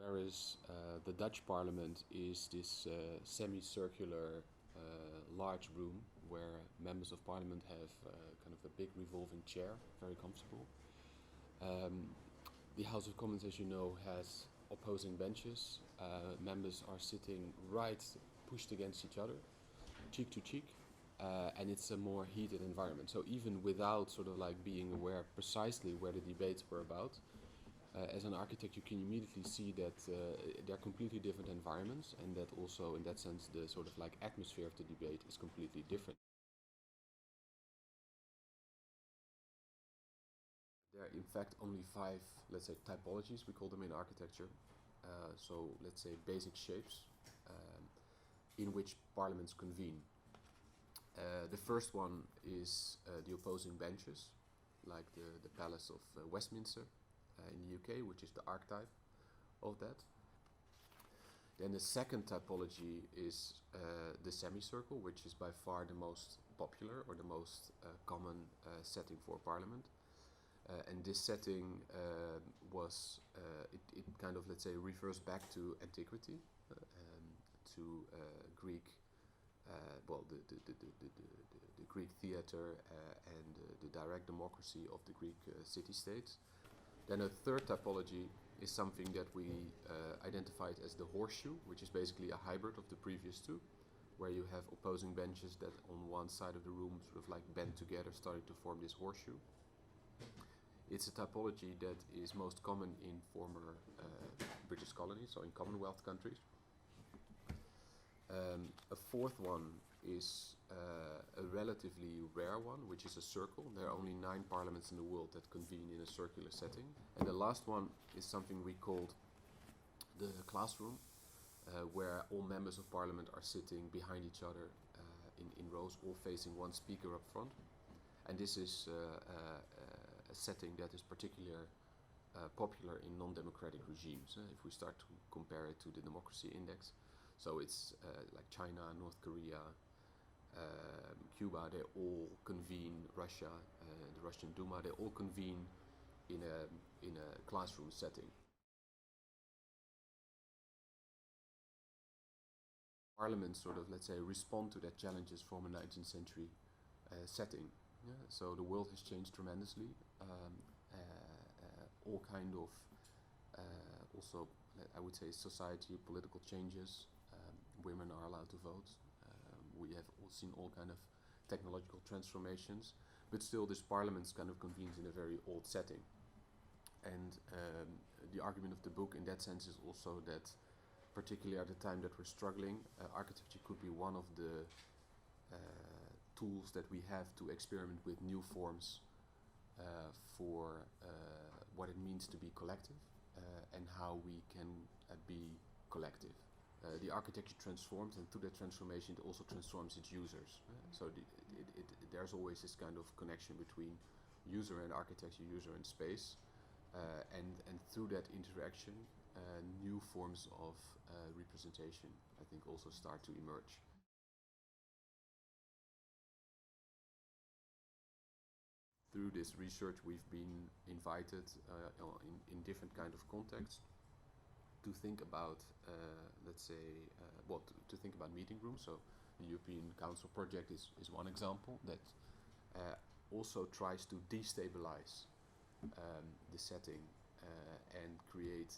Whereas the Dutch parliament is this semicircular large room where members of parliament have kind of a big revolving chair, very comfortable. The House of Commons, as you know, has opposing benches. Members are sitting right pushed against each other, cheek to cheek, and it's a more heated environment. So even without sort of like being aware precisely where the debates were about, as an architect, you can immediately see that they're completely different environments, and that also, in that sense, the sort of like atmosphere of the debate is completely different. There are, in fact, only 5, let's say, typologies, we call them in architecture. So, let's say, basic shapes in which parliaments convene. The first one is the opposing benches, like the Palace of Westminster in the UK, which is the archetype of that. Then the second typology is the semicircle, which is by far the most popular or the most common setting for parliament. And this setting it kind of, let's say, refers back to antiquity, to Greek, the Greek theater and the direct democracy of the Greek city-states. Then a third typology is something that we identified as the horseshoe, which is basically a hybrid of the previous two, where you have opposing benches that on one side of the room sort of like bend together, starting to form this horseshoe. It's a typology that is most common in former British colonies, so in Commonwealth countries. A fourth one is a relatively rare one, which is a circle. There are only 9 parliaments in the world that convene in a circular setting. And the last one is something we called the classroom, where all members of parliament are sitting behind each other in rows, all facing one speaker up front. And this is a setting that is particularly popular in non-democratic regimes. If we start to compare it to the democracy index, so it's like China, North Korea, Cuba, they all convene, Russia, the Russian Duma, they all convene in a classroom setting. Parliaments sort of, let's say, respond to that challenges from a 19th century setting. Yeah? So the world has changed tremendously. All kind of, also, I would say, society, political changes. Women are allowed to vote. We have all seen all kind of technological transformations, but still this parliament kind of convenes in a very old setting. And the argument of the book in that sense is also that, particularly at the time that we're struggling, architecture could be one of the tools that we have to experiment with new forms for what it means to be collective and how we can be collective. The architecture transforms, and through that transformation it also transforms its users. So there's always this kind of connection between user and architecture, user and space, and through that interaction new forms of representation, I think, also start to emerge. Through this research we've been invited in different kind of contexts to think about, let's say, to think about meeting rooms. So the European Council project is one example that also tries to destabilize the setting and create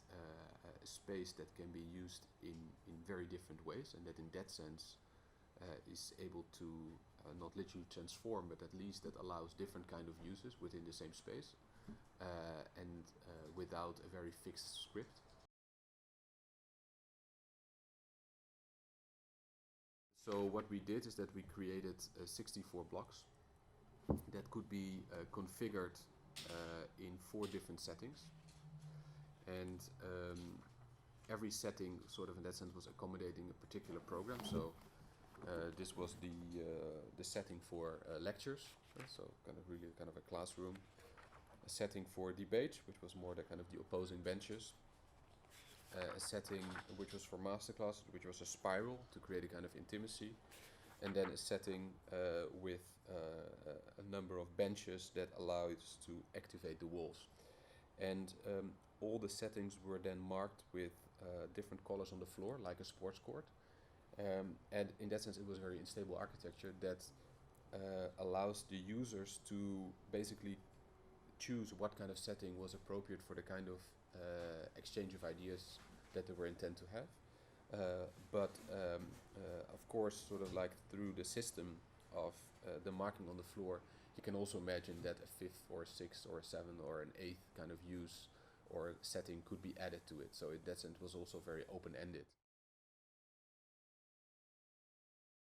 a space that can be used in very different ways, and that in that sense is able to not literally transform, but at least that allows different kind of uses within the same space and without a very fixed script. So what we did is that we created 64 blocks that could be configured in 4 different settings, and every setting sort of in that sense was accommodating a particular program. So this was the setting for lectures, so kind of a classroom, a setting for debate, which was more the kind of the opposing benches, a setting which was for masterclass, which was a spiral to create a kind of intimacy, and then a setting with a number of benches that allow us to activate the walls. And all the settings were then marked with different colors on the floor, like a sports court. And in that sense, it was very unstable architecture that allows the users to basically choose what kind of setting was appropriate for the kind of exchange of ideas that they were intent to have. But of course, sort of like through the system of the marking on the floor, you can also imagine that a fifth or a sixth or a seventh or an eighth kind of use or setting could be added to it. So in that sense, it was also very open-ended.